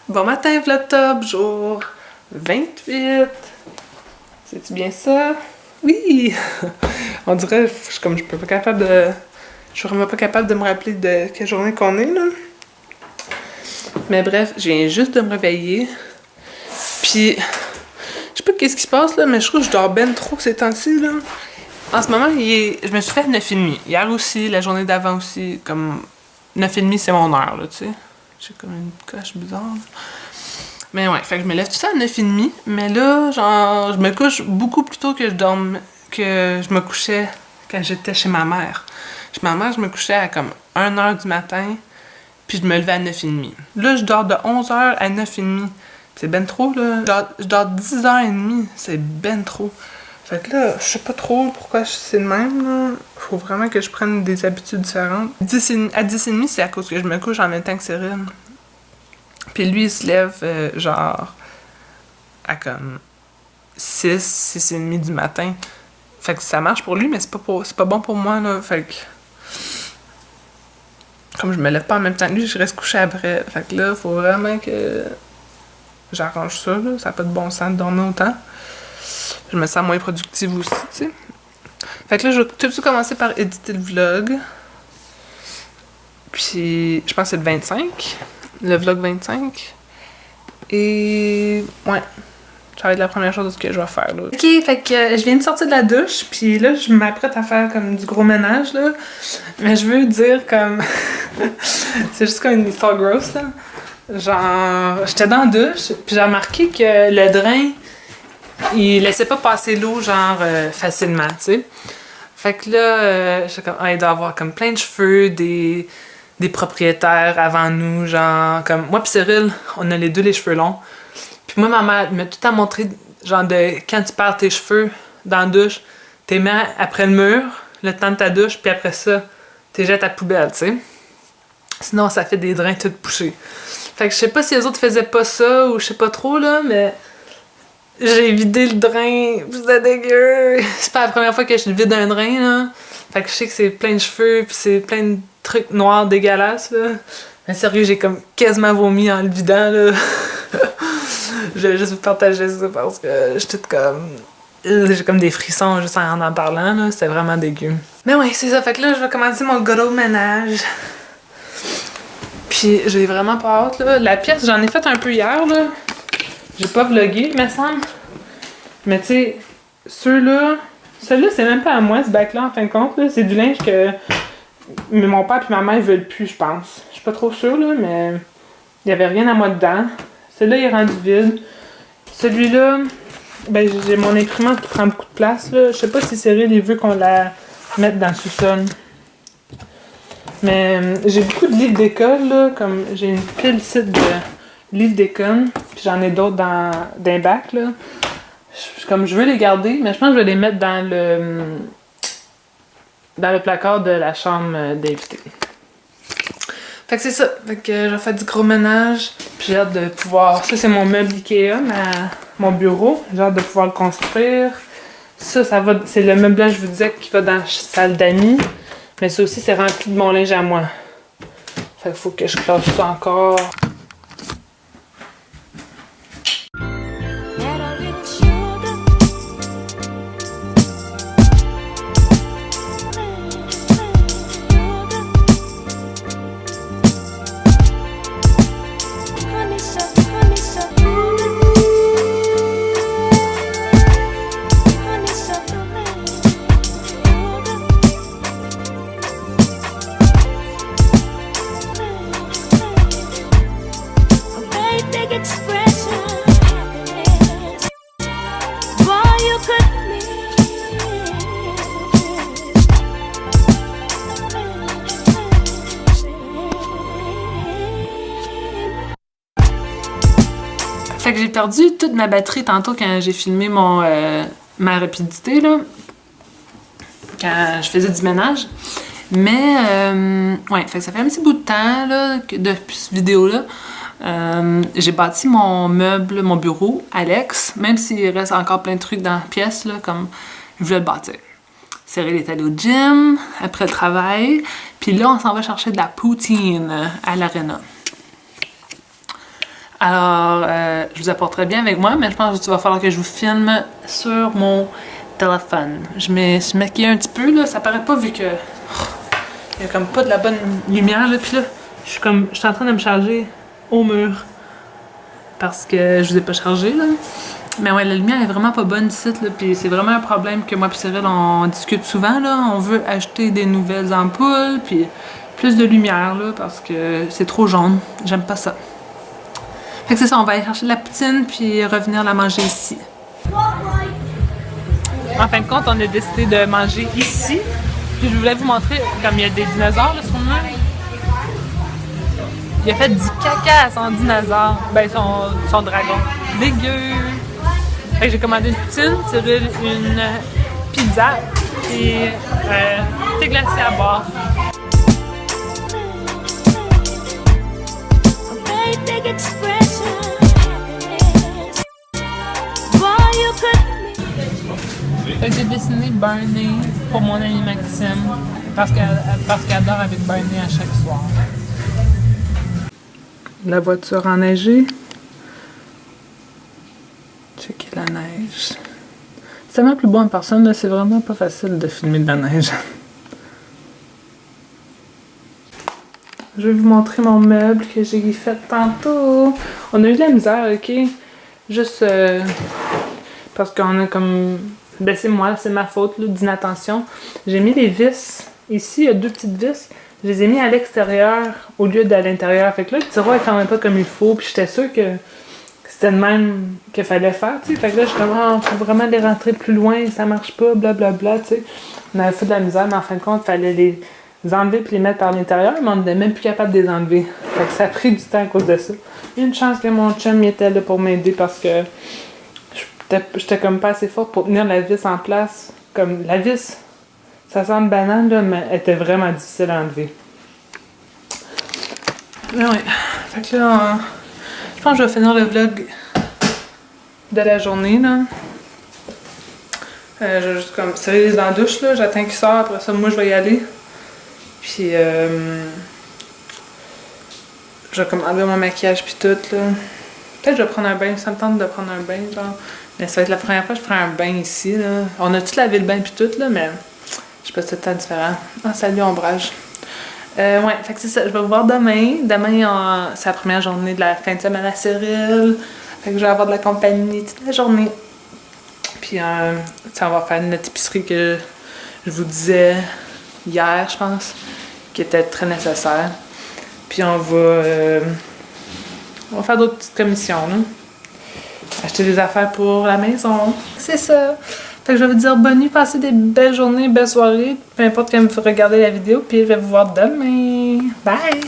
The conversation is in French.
Bon matin, Vlogtop, jour 28. C'est-tu bien ça? Oui! On dirait, je peux pas capable de... Je suis vraiment pas capable de me rappeler de quelle journée qu'on est, là. Mais bref, je viens juste de me réveiller. Puis, je sais pas qu'est-ce qui se passe, là, mais je trouve que je dors ben trop ces temps-ci, là. En ce moment, je me suis fait 9h30. Hier aussi, la journée d'avant aussi, comme 9h30, c'est mon heure, là, tu sais. J'ai comme une coche bizarre. Mais ouais, fait que je me lève tout ça à 9h30, mais là, genre, je me couche beaucoup plus tôt que je me couchais quand j'étais chez ma mère. Chez ma mère, je me couchais à comme 1h du matin, puis je me levais à 9h30. Là, je dors de 11h à 9h30. C'est ben trop, là. Je dors 10h30, c'est ben trop. Fait que là, je sais pas trop pourquoi c'est le même, là. Faut vraiment que je prenne des habitudes différentes. À 10h30, c'est à cause que je me couche en même temps que Cyril. Puis lui, il se lève, genre, à comme 6h30 du matin. Fait que ça marche pour lui, mais c'est pas bon pour moi, là. Fait que... Comme je me lève pas en même temps que lui, je reste couché après. Fait que là, faut vraiment que j'arrange ça, là. Ça n'a pas de bon sens de dormir autant. Je me sens moins productive aussi, tu sais. Fait que là, je vais tout de suite commencer par éditer le vlog. Puis, je pense que c'est le 25. Le vlog 25. Et... ouais. Ça va être la première chose que je vais faire, là. Ok, fait que je viens de sortir de la douche, puis là, je m'apprête à faire comme du gros ménage, là. Mais je veux dire comme... c'est juste comme une histoire grosse, là. Genre, j'étais dans la douche, puis j'ai remarqué que le drain, il laissait pas passer l'eau, genre, facilement, tu sais. Fait que là, j'étais comme, il doit y avoir comme plein de cheveux, des propriétaires avant nous, genre, comme... Moi pis Cyril, on a les deux les cheveux longs. Puis moi, ma mère m'a tout le temps montré, genre, de quand tu perds tes cheveux dans la douche, t'es mets après le mur, le temps de ta douche, puis après ça, t'es jettes à la poubelle, tu sais. Sinon, ça fait des drains tout bouchés. Fait que je sais pas si les autres faisaient pas ça, ou je sais pas trop, là, mais... J'ai vidé le drain, c'était dégueu! C'est pas la première fois que je vide un drain, là. Fait que je sais que c'est plein de cheveux, puis c'est plein de trucs noirs dégueulasses, là. Mais sérieux, j'ai comme quasiment vomi en le vidant, là. Je voulais juste vous partager ça parce que j'étais comme... J'ai comme des frissons juste en parlant, là. C'était vraiment dégueu. Mais ouais, c'est ça. Fait que là, je vais commencer mon gros ménage. Puis j'ai vraiment pas hâte, là. La pièce, j'en ai fait un peu hier, là. J'ai pas vlogué, il me semble. Mais tu sais, celui-là, c'est même pas à moi, ce bac-là, en fin de compte, là. C'est du linge que mon père et ma mère veulent plus, je pense. Je suis pas trop sûre, là, mais il y avait rien à moi dedans. Celui-là, il est rendu vide. Celui-là, ben, j'ai mon imprimante qui prend beaucoup de place, là. Je sais pas si Cyril, il veut qu'on la mette dans le sous-sol. Mais j'ai beaucoup de livres d'école, là. Comme j'ai une pile ici de livres d'école. Puis j'en ai d'autres dans un bac, là. Comme je veux les garder, mais je pense que je vais les mettre dans le placard de la chambre d'invité. Fait que c'est ça. Fait que j'ai fait du gros ménage. Puis j'ai hâte de pouvoir... Ça, c'est mon meuble Ikea, mon bureau. J'ai hâte de pouvoir le construire. Ça va... C'est le meuble-là, je vous disais, qui va dans la salle d'amis. Mais ça aussi, c'est rempli de mon linge à moi. Fait qu'il faut que je classe ça encore. Fait que j'ai perdu toute ma batterie tantôt quand j'ai filmé ma rapidité, là. Quand je faisais du ménage. Mais, ouais, fait que ça fait un petit bout de temps, là, depuis cette vidéo-là. J'ai bâti mon meuble, mon bureau, Alex, même s'il reste encore plein de trucs dans la pièce, là, comme je voulais le bâtir. Cyril est allé au gym après le travail, puis là, on s'en va chercher de la poutine à l'Arena. Alors, je vous apporterai bien avec moi, mais je pense qu'il va falloir que je vous filme sur mon téléphone. Je me suis maquillée un petit peu, là, ça paraît pas vu que... il y a comme pas de la bonne lumière, là, puis là, je suis en train de me charger au mur. Parce que je vous ai pas chargé, là. Mais ouais, la lumière est vraiment pas bonne ici, là, puis c'est vraiment un problème que moi et Cyril, on discute souvent, là. On veut acheter des nouvelles ampoules, puis plus de lumière, là, parce que c'est trop jaune. J'aime pas ça. Fait que c'est ça, on va aller chercher de la poutine, puis revenir la manger ici. En fin de compte, on a décidé de manger ici. Puis je voulais vous montrer, comme il y a des dinosaures, là, sur le mur. Il a fait du caca à son dinosaure. Ben, son dragon. Dégueu! Fait que j'ai commandé une poutine, Cyril une pizza et thé glacé à boire. Fait que j'ai dessiné Barney pour mon ami Maxime parce qu'elle dort avec Barney à chaque soir. La voiture enneigée. Checker la neige. C'est tellement plus beau en personne, c'est vraiment pas facile de filmer de la neige. Je vais vous montrer mon meuble que j'ai fait tantôt. On a eu de la misère, ok? Juste parce qu'on a comme... Ben c'est moi, c'est ma faute d'inattention. J'ai mis les vis. Ici, il y a 2 petites vis. Je les ai mis à l'extérieur au lieu de à l'intérieur. Fait que là, le tiroir est quand même pas comme il faut. Puis j'étais sûre que c'était de même qu'il fallait faire, tu sais. Fait que là, je suis comme, ah, faut vraiment les rentrer plus loin, ça marche pas, blablabla, tu sais. On avait fait de la misère, mais en fin de compte, il fallait les enlever puis les mettre par l'intérieur, mais on n'était même plus capable de les enlever. Fait que ça a pris du temps à cause de ça. Il y a une chance que mon chum y était là pour m'aider parce que j'étais comme pas assez forte pour tenir la vis en place. Comme la vis, ça semble banal, là, mais elle était vraiment difficile à enlever. Mais ouais, fait que là, je pense que je vais finir le vlog de la journée, là. Je vais juste comme serrer dans la douche, là, j'attends qu'il sort, après ça, moi je vais y aller. Puis, je vais comme enlever mon maquillage puis tout, là. Peut-être que je vais prendre un bain, ça me tente de prendre un bain, genre. Mais ça va être la première fois que je prends un bain ici, là. On a tout lavé le bain puis tout, là, mais je sais pas si c'est tout le temps différent. Ah, salut, ombrage. Ouais, fait que c'est ça, je vais vous voir demain. Demain, c'est la première journée de la fin de semaine à Cyril. Fait que je vais avoir de la compagnie toute la journée. Puis, on va faire notre épicerie que je vous disais hier, je pense, qui était très nécessaire. Puis, on va faire d'autres petites commissions, là. Acheter des affaires pour la maison. C'est ça. Fait que je vais vous dire bonne nuit, passez des belles journées, belles soirées, peu importe quand vous regardez la vidéo, puis je vais vous voir demain. Bye!